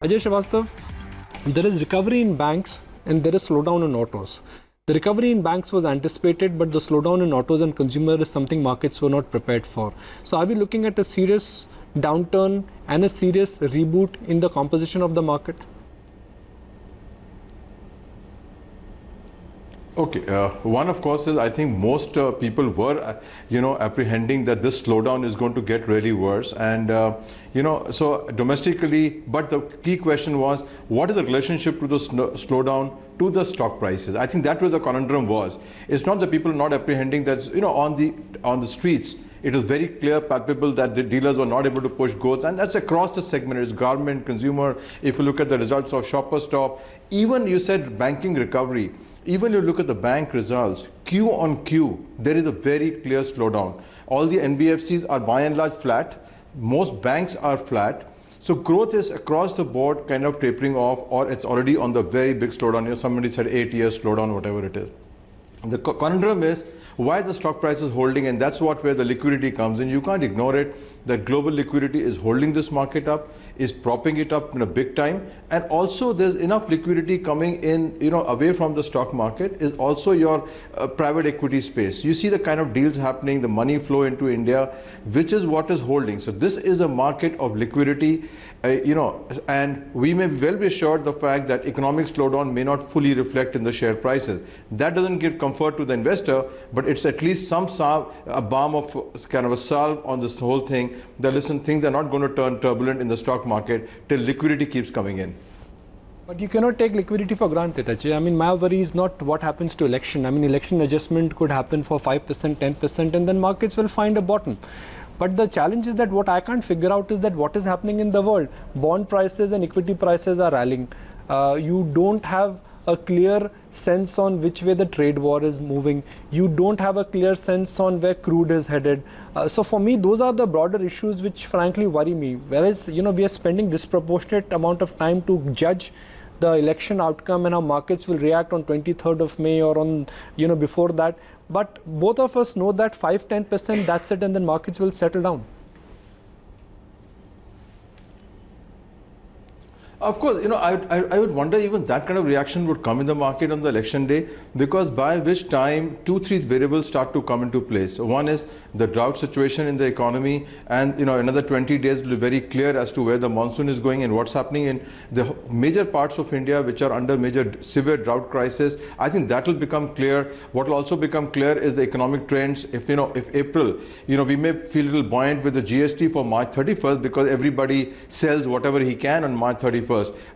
Ajay Shrivastava, there is recovery in banks and there is slowdown in autos. The recovery in banks was anticipated, but the slowdown in autos and consumer is something markets were not prepared for. So are we looking at a serious downturn and a serious reboot in the composition of the market? Okay, one of course is I think most people were apprehending that this slowdown is going to get really worse, and so domestically, but the key question was what is the relationship to the slowdown to the stock prices. I think that was the conundrum was. It's not the people not apprehending that on the streets it was very clear, palpable that the dealers were not able to push goods, and that's across the segment. It's government, consumer. If you look at the results of Shoppers Stop, even you said banking recovery. Even you look at the bank results, Q on Q, there is a very clear slowdown. All the NBFCs are by and large flat. Most banks are flat. So growth is across the board kind of tapering off, or it's already on the very big slowdown. Somebody said 8 years slowdown, whatever it is. The conundrum is why the stock price is holding, and that's where the liquidity comes in. You can't ignore it. That global liquidity is holding this market up, is propping it up in a big time, and also there's enough liquidity coming in, away from the stock market is also your private equity space. You see the kind of deals happening, the money flow into India, which is what is holding. So this is a market of liquidity, and we may well be assured the fact that economic slowdown may not fully reflect in the share prices. That doesn't give comfort to the investor, but it's at least some salve, a balm of kind of a salve on this whole thing, that listen, things are not going to turn turbulent in the stock market till liquidity keeps coming in. But you cannot take liquidity for granted, Ajay. I mean, my worry is not what happens to election. I mean, election adjustment could happen for 5%, 10%, and then markets will find a bottom. But the challenge is that what I can't figure out is that what is happening in the world. Bond prices and equity prices are rallying. You don't have a clear sense on which way the trade war is moving. You don't have a clear sense on where crude is headed. So for me, those are the broader issues which frankly worry me. Whereas, we are spending disproportionate amount of time to judge the election outcome and how markets will react on 23rd of May or on, before that. But both of us know that 5-10%, that's it, and then markets will settle down. Of course, I would wonder even that kind of reaction would come in the market on the election day, because by which time 2-3 variables start to come into place. One is the drought situation in the economy, and another 20 days will be very clear as to where the monsoon is going and what's happening in the major parts of India which are under severe drought crisis. I think that will become clear. What will also become clear is the economic trends. If April, we may feel a little buoyant with the GST for March 31st because everybody sells whatever he can on March 31st.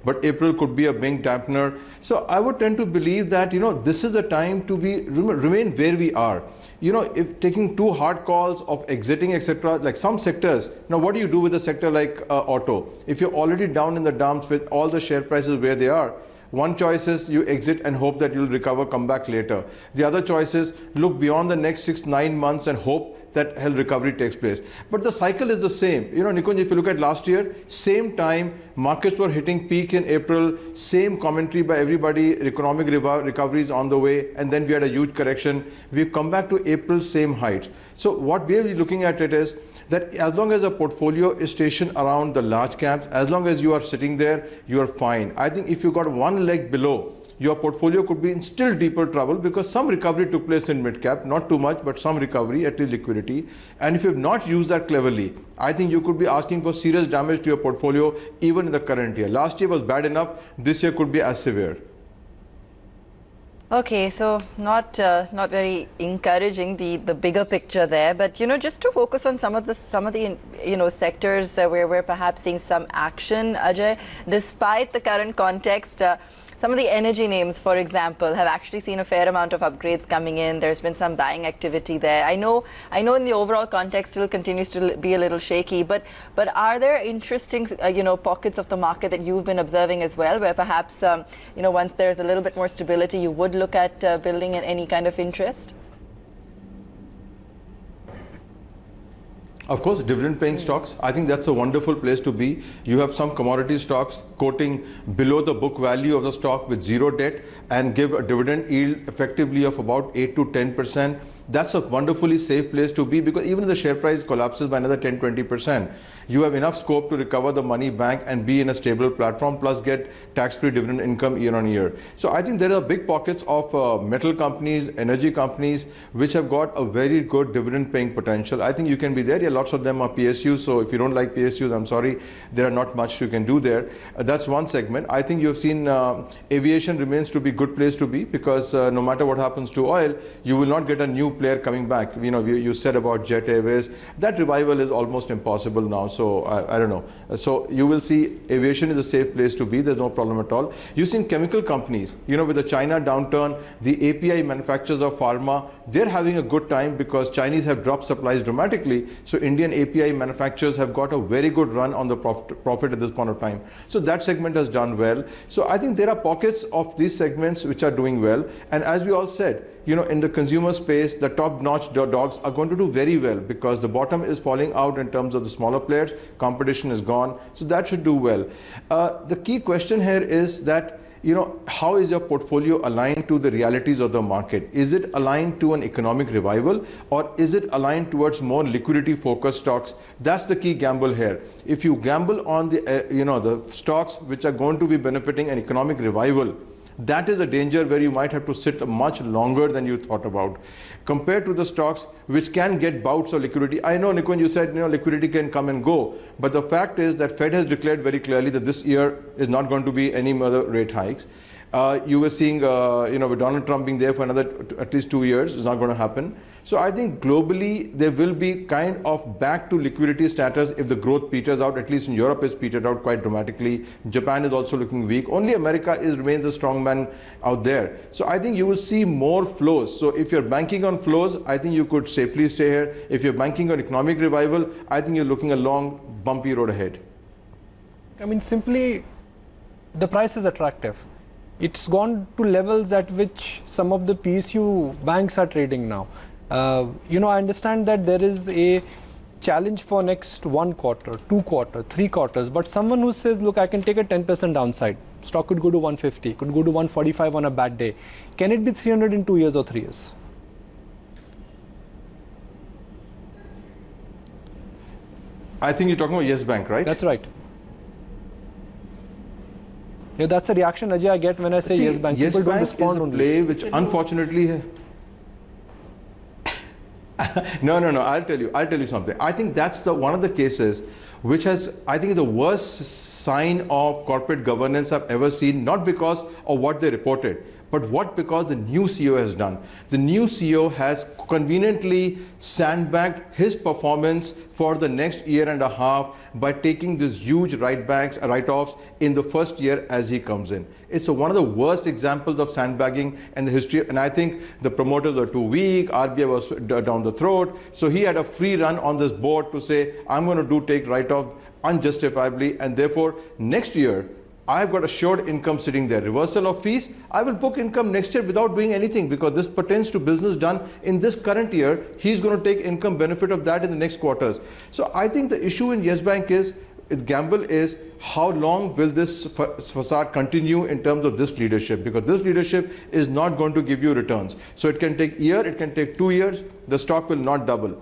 But April could be a big dampener. So I would tend to believe that this is the time to remain where we are. If taking too hard calls of exiting, etc., like some sectors, what do you do with a sector like auto? If you're already down in the dumps with all the share prices where they are, one choice is you exit and hope that you'll recover, come back later. The other choice is look beyond the next 6-9 months and hope that health recovery takes place. But the cycle is the same. Nikunj, if you look at last year, same time, markets were hitting peak in April, same commentary by everybody, economic recovery is on the way, and then we had a huge correction. We've come back to April, same height. So what we are looking at it is that as long as a portfolio is stationed around the large caps, as long as you are sitting there, you are fine. I think if you got one leg below, your portfolio could be in still deeper trouble, because some recovery took place in mid-cap, not too much, but some recovery, at least liquidity. And if you have not used that cleverly, I think you could be asking for serious damage to your portfolio even in the current year. Last year was bad enough, this year could be as severe. Okay, so not very encouraging, the bigger picture there, but just to focus on some of the sectors where we're perhaps seeing some action, Ajay, despite the current context. Some of the energy names, for example, have actually seen a fair amount of upgrades coming in. There's been some buying activity there. I know in the overall context still continues to be a little shaky, but are there interesting pockets of the market that you've been observing as well, where perhaps once there's a little bit more stability, you would look at building in any kind of interest? Of course, dividend-paying stocks, I think that's a wonderful place to be. You have some commodity stocks quoting below the book value of the stock with zero debt and give a dividend yield effectively of about 8 to 10%. that's a wonderfully safe place to be, because even if the share price collapses by another 10-20%, you have enough scope to recover the money back and be in a stable platform, plus get tax-free dividend income year on year. So I think there are big pockets of metal companies, energy companies, which have got a very good dividend paying potential. I think you can be there. Yeah, lots of them are PSUs, so if you don't like PSUs, I'm sorry, there are not much you can do there. That's one segment. I think you've seen aviation remains to be a good place to be, because no matter what happens to oil, you will not get a new player coming back. You know, you said about Jet Airways, that revival is almost impossible now. So I don't know. So you will see aviation is a safe place to be. There's no problem at all. You've seen chemical companies, you know, with the China downturn, the API manufacturers of pharma, they're having a good time because Chinese have dropped supplies dramatically. So Indian API manufacturers have got a very good run on the profit at this point of time. So that segment has done well. So I think there are pockets of these segments which are doing well. And as we all said, you know, in the consumer space, the top-notch dogs are going to do very well, because the bottom is falling out in terms of the smaller players. Competition is gone, so that should do well. The key question here is that, you know, how is your portfolio aligned to the realities of the market? Is it aligned to an economic revival, or is it aligned towards more liquidity-focused stocks? That's the key gamble here. If you gamble on the, you know, the stocks which are going to be benefiting an economic revival, that is a danger where you might have to sit much longer than you thought about, compared to the stocks which can get bouts of liquidity. I know, Nikon, you said, you know, liquidity can come and go, but the fact is that Fed has declared very clearly that this year is not going to be any other rate hikes. You were seeing, you know, with Donald Trump being there for another at least 2 years, it's not going to happen. So I think globally there will be kind of back to liquidity status if the growth peters out. At least in Europe it's petered out quite dramatically. Japan is also looking weak. Only America remains a strong man out there. So I think you will see more flows. So if you're banking on flows, I think you could safely stay here. If you're banking on economic revival, I think you're looking a long bumpy road ahead. I mean, simply the price is attractive. It's gone to levels at which some of the PSU banks are trading now. You know, I understand that there is a challenge for next 1 quarter, 2 quarters, 3 quarters, but someone who says, look, I can take a 10% downside, stock could go to 150, could go to 145 on a bad day. Can it be 300 in 2 years or 3 years? I think you're talking about Yes Bank, right? That's right. Yeah, that's the reaction, Ajay, I get when I say Yes Bank. Yes People don't Bank respond is a only. play which unfortunately... No, I'll tell you something. I think that's one of the cases which has, I think, the worst sign of corporate governance I've ever seen, not because of what they reported, but because the new CEO has done. The new CEO has conveniently sandbagged his performance for the next year and a half by taking these huge write-offs in the first year as he comes in. It's one of the worst examples of sandbagging in the history, and I think the promoters are too weak, RBI was down the throat, so he had a free run on this board to say, I'm going to take write-off unjustifiably, and therefore next year I've got assured income sitting there. Reversal of fees, I will book income next year without doing anything, because this pertains to business done in this current year. He's going to take income benefit of that in the next quarters. So I think the issue in Yes Bank is, gamble is, how long will this facade continue in terms of this leadership, because this leadership is not going to give you returns. So it can take a year, it can take 2 years, the stock will not double.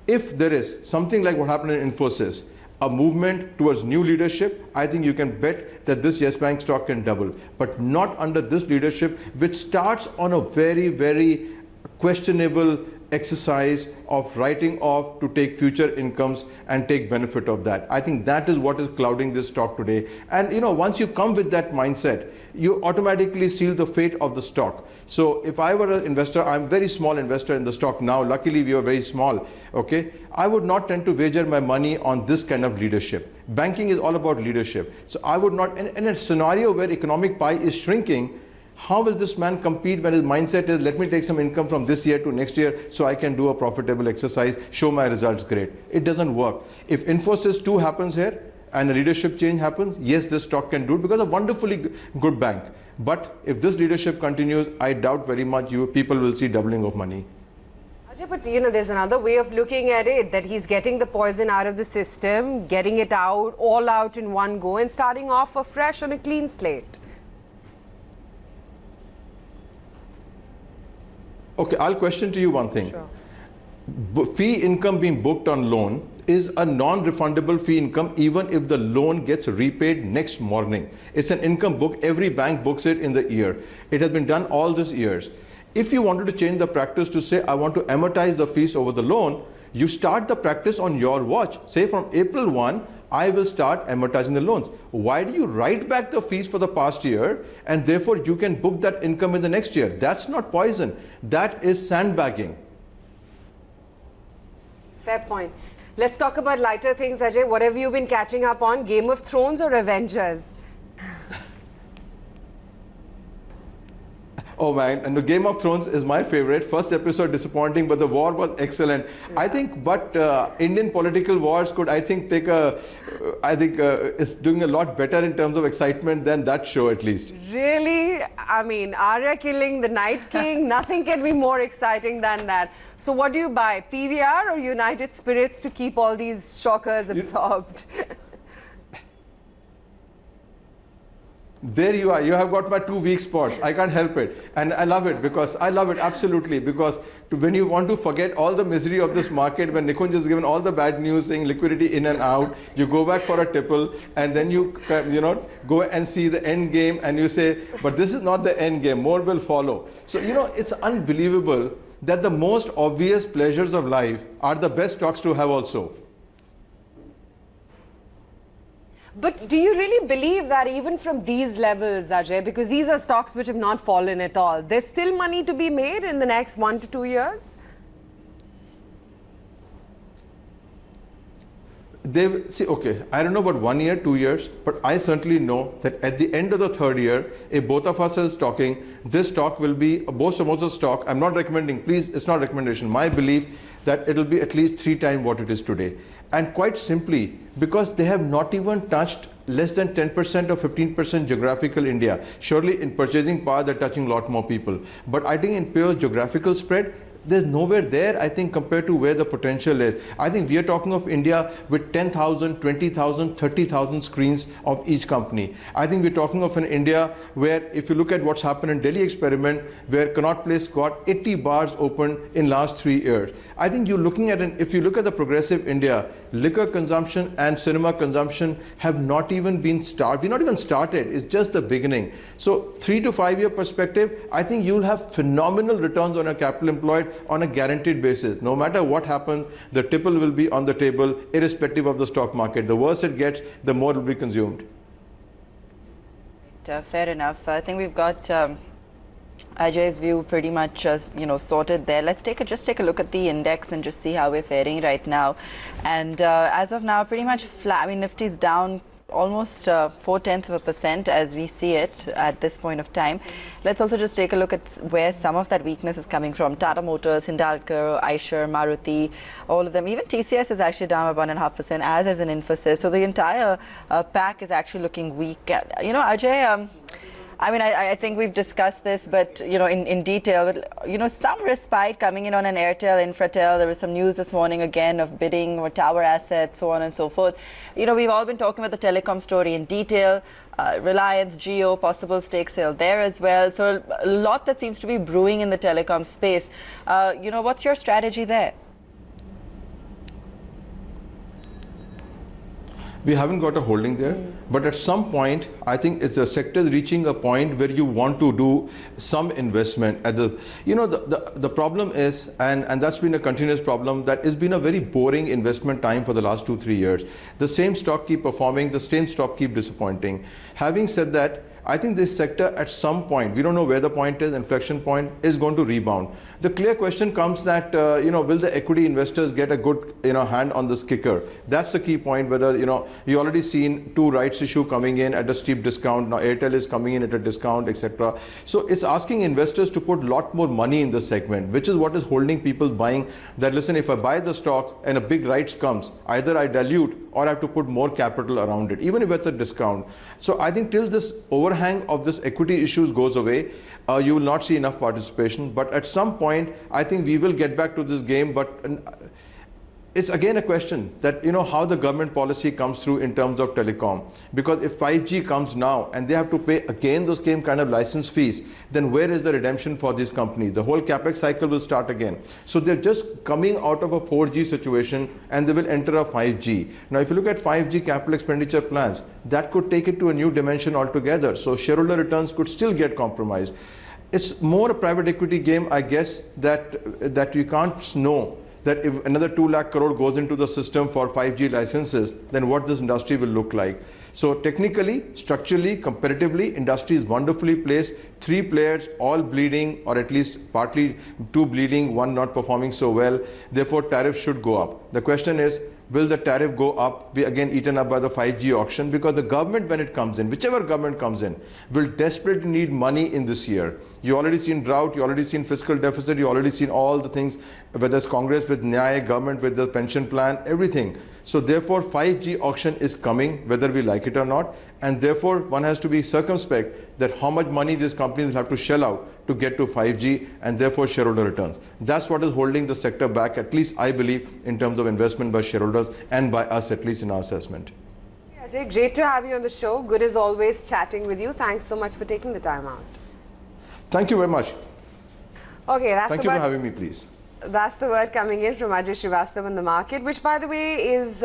If there is something like what happened in Infosys, a movement towards new leadership, I think you can bet that this Yes Bank stock can double, but not under this leadership, which starts on a very, very questionable exercise of writing off to take future incomes and take benefit of that. I think that is what is clouding this stock today. And you know, once you come with that mindset, you automatically seal the fate of the stock. So if I were an investor, I'm a very small investor in the stock now, luckily we are very small, okay, I would not tend to wager my money on this kind of leadership. Banking is all about leadership. So I would not, in a scenario where economic pie is shrinking, how will this man compete when his mindset is, let me take some income from this year to next year so I can do a profitable exercise, show my results great. It doesn't work. If Infosys 2 happens here and a leadership change happens, yes, this stock can do it because a wonderfully good bank. But if this leadership continues, I doubt very much people will see doubling of money. Ajay, but you know, there's another way of looking at it, that he's getting the poison out of the system, getting it out, all out in one go, and starting off afresh on a clean slate. Okay, I'll question to you one thing. Sure. Fee income being booked on loan is a non-refundable fee income even if the loan gets repaid next morning. It's an income book. Every bank books it in the year. It has been done all these years. If you wanted to change the practice to say, I want to amortize the fees over the loan, you start the practice on your watch. Say from April 1, I will start amortizing the loans. Why do you write back the fees for the past year and therefore you can book that income in the next year? That's not poison. That is sandbagging. Fair point. Let's talk about lighter things, Ajay. What have you been catching up on? Game of Thrones or Avengers? Oh man, and the Game of Thrones is my favorite. First episode disappointing, but the war was excellent. Yeah. I think, but Indian political wars could, I think, take a, is doing a lot better in terms of excitement than that show at least. Really? I mean, Arya killing the Night King, nothing can be more exciting than that. So what do you buy, PVR or United Spirits to keep all these shockers absorbed? There you are, you have got my two weak spots. I can't help it. And I love it because I love it absolutely because when you want to forget all the misery of this market, when Nikunj has given all the bad news saying liquidity in and out, you go back for a tipple and then you go and see the end game and you say, but this is not the end game, more will follow. So, it's unbelievable that the most obvious pleasures of life are the best stocks to have also. But do you really believe that even from these levels, Ajay, because these are stocks which have not fallen at all, there's still money to be made in the next 1 to 2 years? Okay, I don't know about 1 year, 2 years, but I certainly know that at the end of the third year, if both of us are stocking, this stock will be most of the stock. I'm not recommending, please, it's not recommendation. My belief that it will be at least 3 times what it is today. And quite simply, because they have not even touched less than 10% or 15% geographical India. Surely in purchasing power, they're touching a lot more people. But I think in pure geographical spread, there's nowhere there, I think, compared to where the potential is. I think we are talking of India with 10,000, 20,000, 30,000 screens of each company. I think we're talking of an India where, if you look at what's happened in Delhi experiment, where Connaught Place got 80 bars open in last 3 years. I think you're looking at, if you look at the progressive India, liquor consumption and cinema consumption have not even been started. We're not even started. It's just the beginning. So 3 to 5 year perspective, I think you'll have phenomenal returns on your capital employed on a guaranteed basis. No matter what happens, the tipple will be on the table irrespective of the stock market. The worse it gets, the more will be consumed. Fair enough. I think we've got Ajay's view pretty much sorted there. Let's just take a look at the index and just see how we're faring right now. And as of now, pretty much flat. I mean, Nifty's down almost 0.4% as we see it at this point of time. Let's also just take a look at where some of that weakness is coming from. Tata Motors, Hindalco, Eicher, Maruti, all of them. Even TCS is actually down by 1.5%, as is an Infosys. So the entire pack is actually looking weak. Ajay, I mean, I think we've discussed this, but, in detail, but, some respite coming in on an Airtel, Infratel. There was some news this morning again of bidding or tower assets, so on and so forth. We've all been talking about the telecom story in detail. Reliance, Jio, possible stake sale there as well. So a lot that seems to be brewing in the telecom space. What's your strategy there? We haven't got a holding there, but at some point, I think it's a sector reaching a point where you want to do some investment. At the problem is, and that's been a continuous problem, that it's been a very boring investment time for the last 2-3 years. The same stock keep performing, the same stock keep disappointing. Having said that, I think this sector at some point, we don't know where the point is, inflection point, is going to rebound. The clear question comes that, will the equity investors get a good, hand on this kicker? That's the key point, whether, you already seen 2 rights issue coming in at a steep discount. Now Airtel is coming in at a discount, etc. So it's asking investors to put a lot more money in the segment, which is what is holding people buying. That listen, if I buy the stock and a big rights comes, either I dilute or I have to put more capital around it, even if it's a discount. So I think till this overhang of this equity issues goes away, you will not see enough participation. But at some point, I think we will get back to this game. But it's again a question that, how the government policy comes through in terms of telecom. Because if 5G comes now and they have to pay again those same kind of license fees, then where is the redemption for these companies? The whole capex cycle will start again. So they're just coming out of a 4G situation and they will enter a 5G. Now, if you look at 5G capital expenditure plans, that could take it to a new dimension altogether. So shareholder returns could still get compromised. It's more a private equity game, I guess, that you can't know that if another 2 lakh crore goes into the system for 5G licenses, then what this industry will look like. So technically, structurally, comparatively, industry is wonderfully placed. 3 players, all bleeding, or at least partly 2 bleeding, 1 not performing so well. Therefore, tariffs should go up. The question is, will the tariff go up, be again eaten up by the 5G auction? Because the government, when it comes in, whichever government comes in, will desperately need money in this year. You already seen drought, you already seen fiscal deficit, you already seen all the things, whether it's Congress with Nyaya, government with the pension plan, everything. So therefore 5G auction is coming, whether we like it or not, and therefore one has to be circumspect that how much money these companies will have to shell out to get to 5G, and therefore shareholder returns. That's what is holding the sector back, at least I believe, in terms of investment by shareholders and by us, at least in our assessment. Ajay, great to have you on the show. Good as always chatting with you. Thanks so much for taking the time out. Thank you very much. Okay, Thank you for having me, please. That's the word coming in from Ajay Shrivastava in the market, which by the way is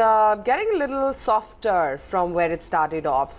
getting a little softer from where it started off.